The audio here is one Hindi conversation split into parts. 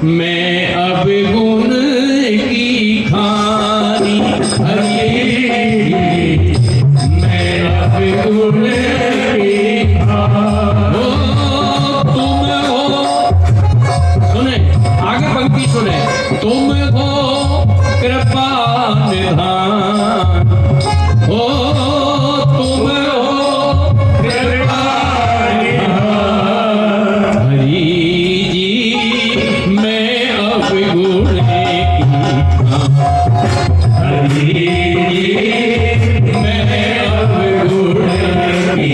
मैं अब गुण की खानी हरि, मैं अब गुण की खानी। तुम हो, सुने आगे पंक्ति सुने, तुम हो कृपा निधान, हो तुम हो कृपा निधान। हरि जी मैं अब गुण की हरि जी मैं अब गुण की।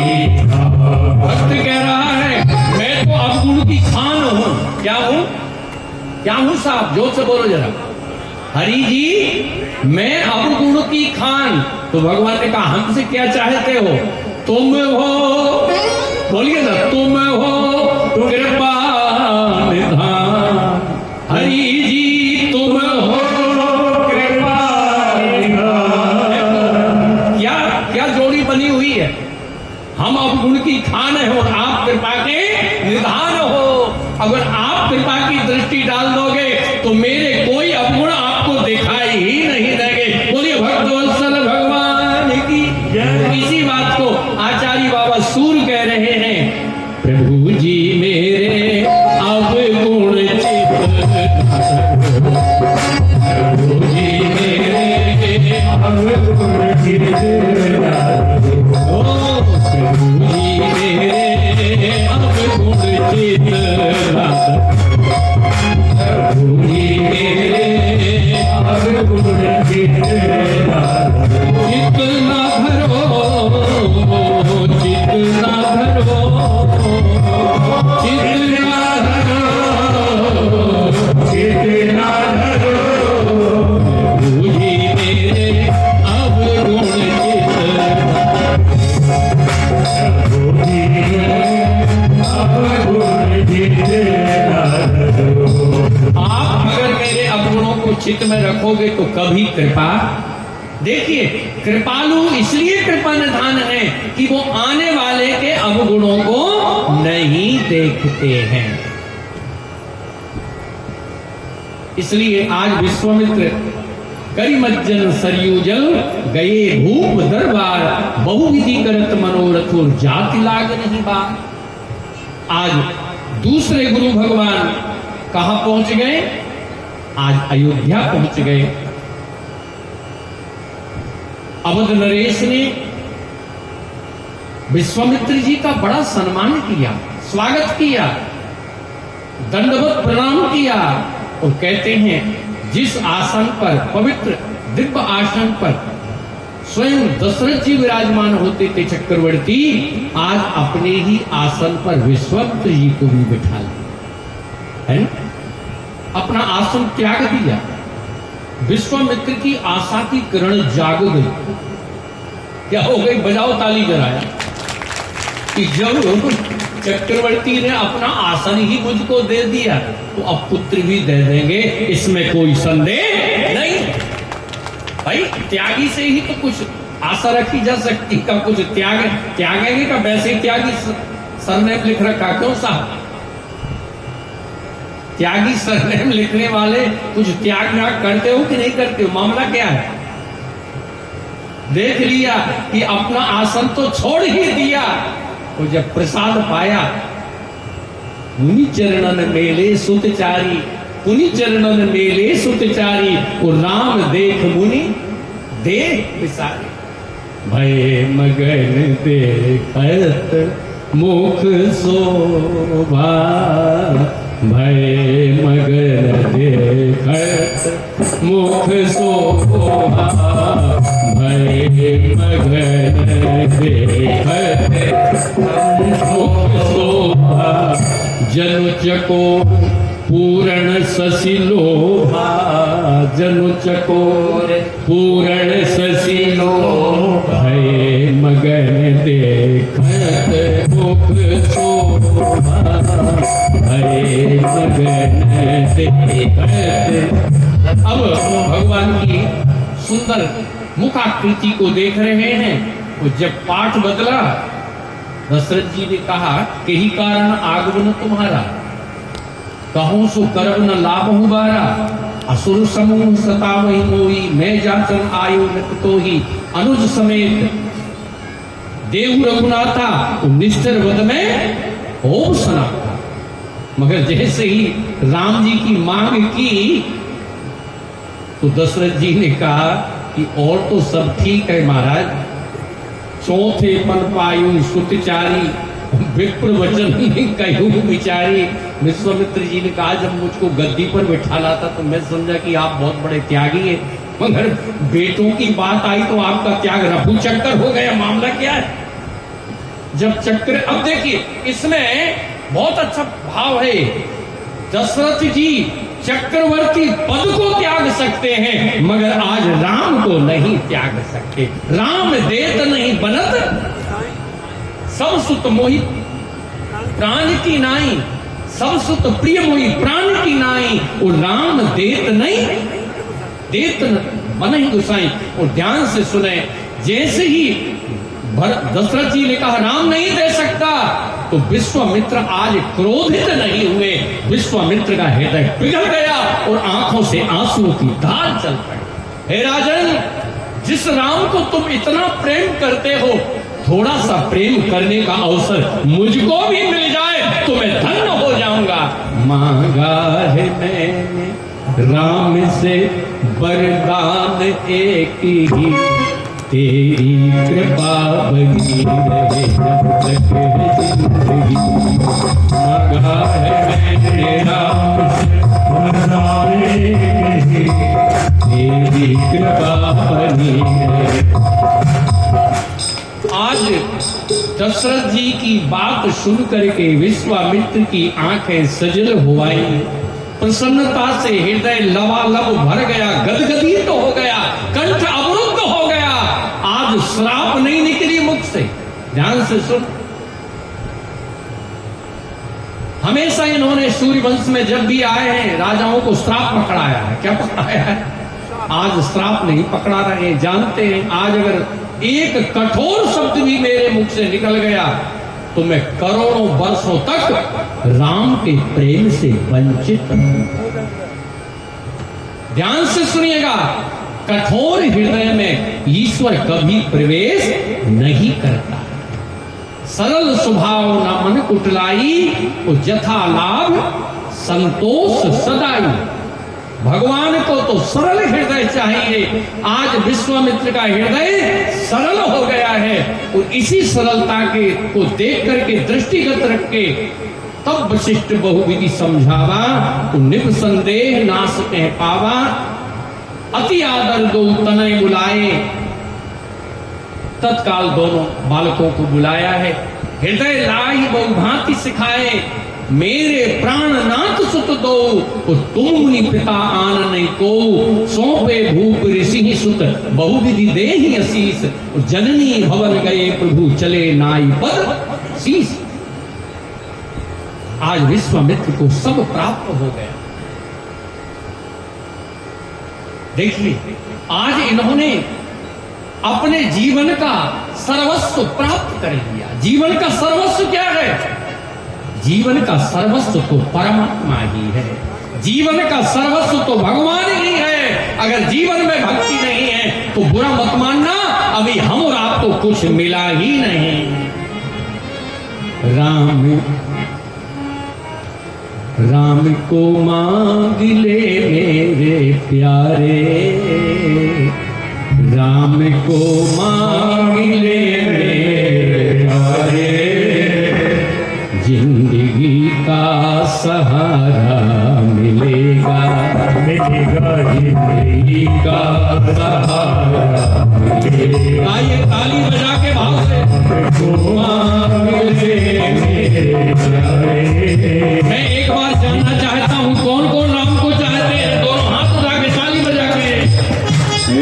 भक्त कह रहा है मैं तो अब गुण की खान हूं। क्या हूं? क्या हूं साहब? जोर से बोलो जरा। हरि जी मैं अब गुण की खान। तो भगवान ने कहा हमसे क्या चाहते हो? तुम हो, बोलिए ना, तुम हो कृपा निधान। हरि जी तुम हो कृपा निधान। क्या क्या जोड़ी बनी हुई है। हम अब गुण की खान है और आप कृपा के निधान हो। अगर आप कृपा की दृष्टि डाल दोगे तो मेरे कोई अवगुण आपको दिखाई ही नहीं देंगे। बोलिए भक्तवत्सल भगवान की जय। इसी बात को आचार्य बाबा सूर कह रहे हैं, प्रभु जी मेरे अब गुण चित, प्रभु जी मेरे अब गुण चित, ओ प्रभु जी मेरे अब गुण चित, प्रभु जी मेरे अब गुण चित। चित ना भरो, चित ना भरो, चित ना धरो, चित ना धरो, प्रभु जी मेरे अब गुण चित, प्रभु जी अब गुण चित। आप अगर मेरे अवगुणों को चित्त में रखोगे तो कभी कृपा, देखिए कृपालु इसलिए कृपा निधान है कि वो आने वाले के अवगुणों को नहीं देखते हैं। इसलिए आज विश्वामित्र करिमज्जन सरयू जल गए भूप दरबार, बहुविधि करत मनोरथ और जाति लाग नहीं बार। आज दूसरे गुरु भगवान कहां पहुंच गए? आज अयोध्या पहुंच गए। अवध नरेश ने विश्वामित्र जी का बड़ा सम्मान किया, स्वागत किया, दंडवत प्रणाम किया और कहते हैं जिस आसन पर, पवित्र दिव्य आसन पर स्वयं दशरथ जी विराजमान होते थे चक्रवर्ती, आज अपने ही आसन पर विश्वामित्र जी को भी बिठा लिया है। अपना आसन त्याग दिया। विश्वामित्र की आशा की किरण जाग गई। क्या हो गई? बजाओ ताली जराया कि जब चक्रवर्ती ने अपना आसन ही मुझको दे दिया तो अब पुत्र भी दे देंगे, इसमें कोई संदेह नहीं। भाई त्यागी से ही तो कुछ आशा रखी जा सकती का, कुछ त्यागेंगे का वैसे ही त्यागी सरनेम लिख रखा क्यों साहब? त्यागी सरनेम लिखने वाले कुछ त्याग करते हो कि नहीं करते हो? मामला क्या है? देख लिया कि अपना आसन तो छोड़ ही दिया, तो जब प्रसाद पाया, मुनि चरणन मेले सुतचारी, मुनि चरणन मेले सुतचारी, और राम देख मुनि देख विसारी। भय मगन देखत मुख शोभा, भय मगन देखत मुख शोभा, भय मगन देखत मुख शोभा, जनु चकोर पूर्ण शशि लोभा, जनु चकोर पूर्ण शशि लोभा, भय मगन देखत मुख शोभा, भय मगन देखत। अब भगवान की सुंदर मुखाकृति को देख रहे हैं। तो जब पाठ बदला, दशरथ जी ने कहा कि ही कारण आगमन तुम्हारा, कहूं सो करब न लाभहु बारा, असुर समूह सतावहि मोई, मैं जाचन आयो निकतो ही, अनुज समेत देव रघुनाथा, निश्चर वद में होम सनाथा। मगर जैसे ही राम जी की मांग की तो दशरथ जी ने कहा कि और तो सब ठीक है महाराज, चौथे पन पायु सुतचारी, विप्र वचन कहूं विचारी। विश्वामित्र जी ने कहा जब मुझको गद्दी पर बिठाना था तो मैं समझा कि आप बहुत बड़े त्यागी हैं, मगर बेटों की बात आई तो आपका त्याग रफू चक्कर हो गया। मामला क्या है? जब चक्र, अब देखिए इसमें बहुत अच्छा भाव है। दशरथ जी चक्रवर्ती पद को त्याग सकते हैं मगर आज राम को नहीं त्याग सकते। राम देत नहीं बनत सब सुत मोहि प्राण की नाई, सब सुत प्रिय मोहि प्राण की नाई। और राम देत नहीं, देत बन गुसाई। और ध्यान से सुने, जैसे ही दशरथ जी ने कहा राम नहीं दे सकता तो विश्वामित्र आज क्रोधित नहीं हुए। विश्वामित्र का हृदय पिघल गया और आंखों से आंसुओं की धार चल पड़ी। हे राजन, जिस राम को तुम इतना प्रेम करते हो, थोड़ा सा प्रेम करने का अवसर मुझको भी मिल जाए तो मैं धन्य हो जाऊंगा। मांगा है मैंने राम से वरदान एक ही, तेरी कृपा बनी रहे जब तक है जिंदगी। मांगा है मैंने राम से वरदान एक ही, तेरी कृपा बनी रहे। आज दशरथ जी की बात सुन करके विश्वामित्र की आंखें सजल हो आई, प्रसन्नता से हृदय लबालब भर गया, गदगदित हो गया, कंठ अवरुद्ध हो गया। आज श्राप नहीं निकली मुख से। ध्यान से सुन, हमेशा इन्होंने सूर्यवंश में जब भी आए हैं राजाओं को श्राप पकड़ाया है। क्या पकड़ाया है? आज श्राप नहीं पकड़ा रहे। जानते हैं आज अगर एक कठोर शब्द भी मेरे मुख से निकल गया तो मैं करोड़ों वर्षों तक राम के प्रेम से वंचित रहूंगा। ध्यान से सुनिएगा, कठोर हृदय में ईश्वर कभी प्रवेश नहीं करता। सरल स्वभाव न मन कुटलाई, तो जथा लाभ संतोष सदाई। भगवान को तो सरल हृदय चाहिए। आज विश्वामित्र का हृदय सरल हो गया है और इसी सरलता के को देख करके दृष्टिगत रख के तब वशिष्ठ बहुविधि समझावा, तो निप संदेह नाश कह पावा। अति आदर दो तनय बुलाए, तत्काल दोनों बालकों को बुलाया है। हृदय लाई बहुभांति सिखाए, मेरे प्राण नाथ सुत दो, तो तुम मुनि पिता आनन को। सौंपे भूप ऋषि सुत, बहुविधि देहि असीस। जननी भवन गए प्रभु, चले नाई पद शीस। आज विश्वामित्र को सब प्राप्त हो गया। देखिए, आज इन्होंने अपने जीवन का सर्वस्व प्राप्त कर लिया। जीवन का सर्वस्व क्या है? जीवन का सर्वस्व तो परमात्मा ही है। जीवन का सर्वस्व तो भगवान ही है। अगर जीवन में भक्ति नहीं है तो बुरा मत मानना, अभी हम और आपको कुछ मिला ही नहीं। राम को मांग ले मेरे प्यारे, राम को मांग ले मेरे प्यारे। जिंदगी का सहारा मिलेगा, मिलेगा जिंदगी का सहारा मिलेगा। ये ताली बजा के भाव से मैं एक बार जानना चाहता हूँ कौन कौन राम को चाहते हैं? दोनों हाथ उठा के ताली बजा के।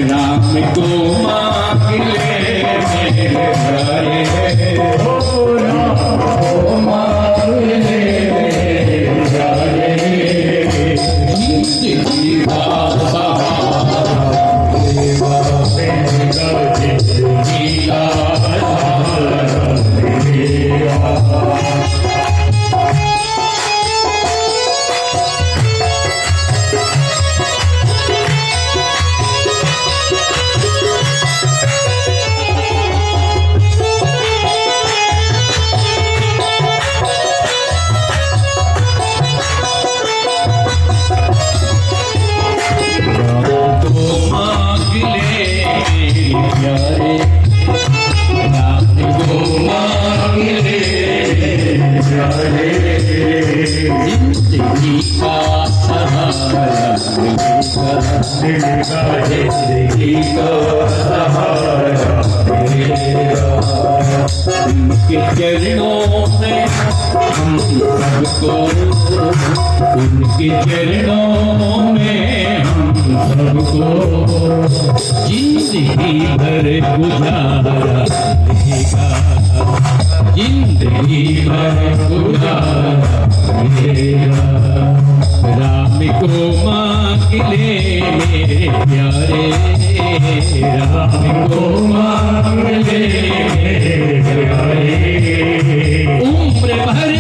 राम को मांग ले मेरे प्यारे, जिंदगी का सहारा मिलेगा, जिंदगी का सहारा मिलेगा। उनके चरणों में हम सबको, उनके चरणों में हम सबको जिंदगी भर गुजारा रहेगा, जिंदगी भर गुजारा रहेगा। राम को मांग ले मेरे प्यारे, राम को मांग ले मेरे प्यारे। उम्र भर